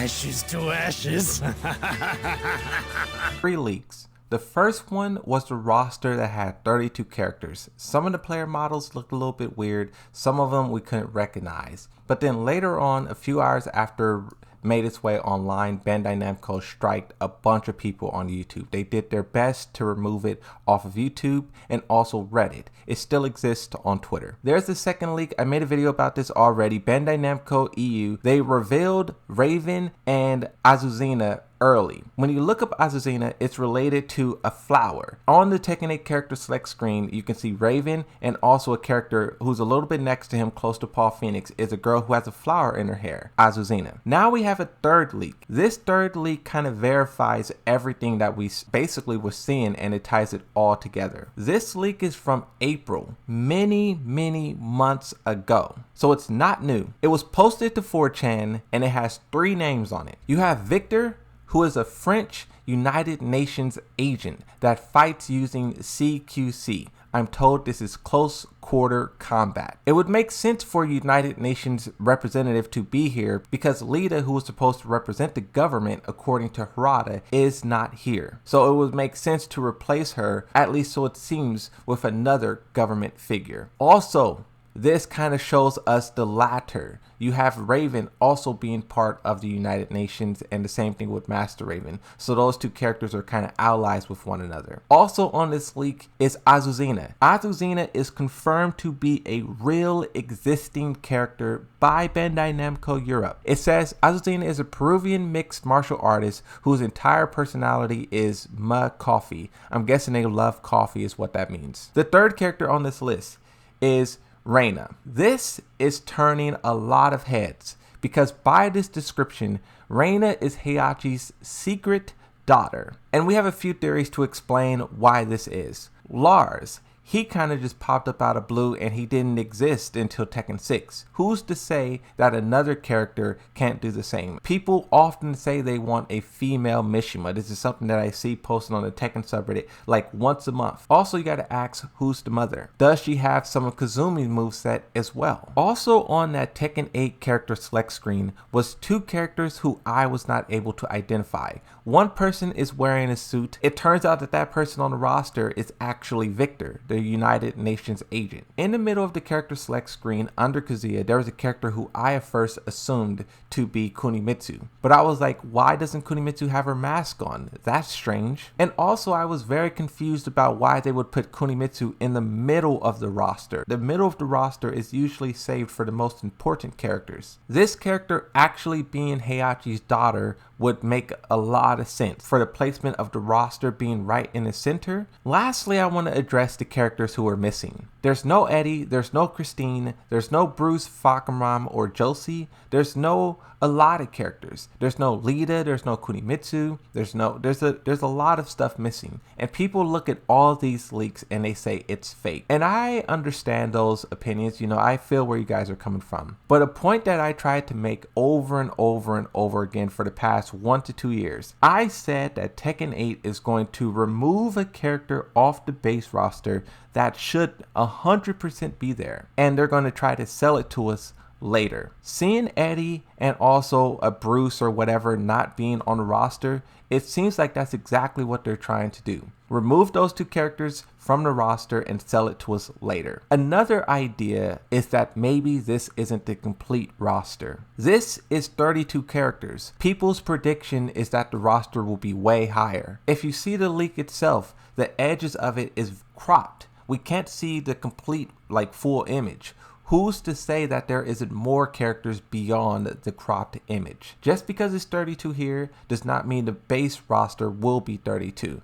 ashes to ashes. 3 leaks. The first one was the roster that had 32 characters. Some of the player models looked a little bit weird, some of them we couldn't recognize. But then later on, a few hours after made its way online, Bandai Namco striked a bunch of people on YouTube. They did their best to remove it off of YouTube and also Reddit. It still exists on Twitter. There's the second leak. I made a video about this already. Bandai Namco EU, they revealed Raven and Azuzina early. When you look up Azuzina, it's related to a flower. On the Tekken 8 character select screen, you can see Raven, and also a character who's a little bit next to him, close to Paul Phoenix, is a girl who has a flower in her hair, Azuzina. Now we have a third leak. This third leak kind of verifies everything that we basically were seeing, and it ties it all together. This leak is from April, many months ago. So it's not new. It was posted to 4chan, and it has 3 names on it. You have Victor, who is a French United Nations agent that fights using CQC. I'm told this is close quarter combat. It would make sense for a United Nations representative to be here because Lita, who was supposed to represent the government according to Harada, is not here. So it would make sense to replace her, at least so it seems, with another government figure. Also, this kind of shows us the latter. You have Raven also being part of the United Nations, and the same thing with Master Raven. So those 2 characters are kind of allies with one another. Also on this leak is Azuzina. Azuzina is confirmed to be a real existing character by Bandai Namco Europe. It says Azuzina is a Peruvian mixed martial artist whose entire personality is coffee. I'm guessing they love coffee is what that means. The third character on this list is Reina. This is turning a lot of heads because by this description, Reina is Heihachi's secret daughter. And we have a few theories to explain why this is. Lars, he kind of just popped up out of blue and he didn't exist until Tekken 6. Who's to say that another character can't do the same? People often say they want a female Mishima. This is something that I see posted on the Tekken subreddit like once a month. Also, you gotta ask, who's the mother? Does she have some of Kazumi's moveset as well? Also on that Tekken 8 character select screen was 2 characters who I was not able to identify. One person is wearing a suit. It turns out that that person on the roster is actually Victor, the United Nations agent. In the middle of the character select screen under Kazuya, there was a character who I at first assumed to be Kunimitsu. But I was like, why doesn't Kunimitsu have her mask on? That's strange. And also I was very confused about why they would put Kunimitsu in the middle of the roster. The middle of the roster is usually saved for the most important characters. This character actually being Heihachi's daughter would make a lot of sense for the placement of the roster being right in the center. Lastly, I want to address the characters who are missing. There's no Eddie, there's no Christine, there's no Bruce, Fakaram, or Josie. There's a lot of characters. There's no Lita, there's no Kunimitsu, there's a lot of stuff missing. And people look at all these leaks and they say it's fake. And I understand those opinions, I feel where you guys are coming from. But a point that I tried to make over and over again for the past 1 to 2 years, I said that Tekken 8 is going to remove a character off the base roster that should 100% be there. And they're going to try to sell it to us later. Seeing Eddie and also a Bruce or whatever not being on the roster, it seems like that's exactly what they're trying to do. Remove those 2 characters from the roster and sell it to us later. Another idea is that maybe this isn't the complete roster. This is 32 characters. People's prediction is that the roster will be way higher. If you see the leak itself, the edges of it is cropped. We can't see the complete full image. Who's to say that there isn't more characters beyond the cropped image? Just because it's 32 here does not mean the base roster will be 32.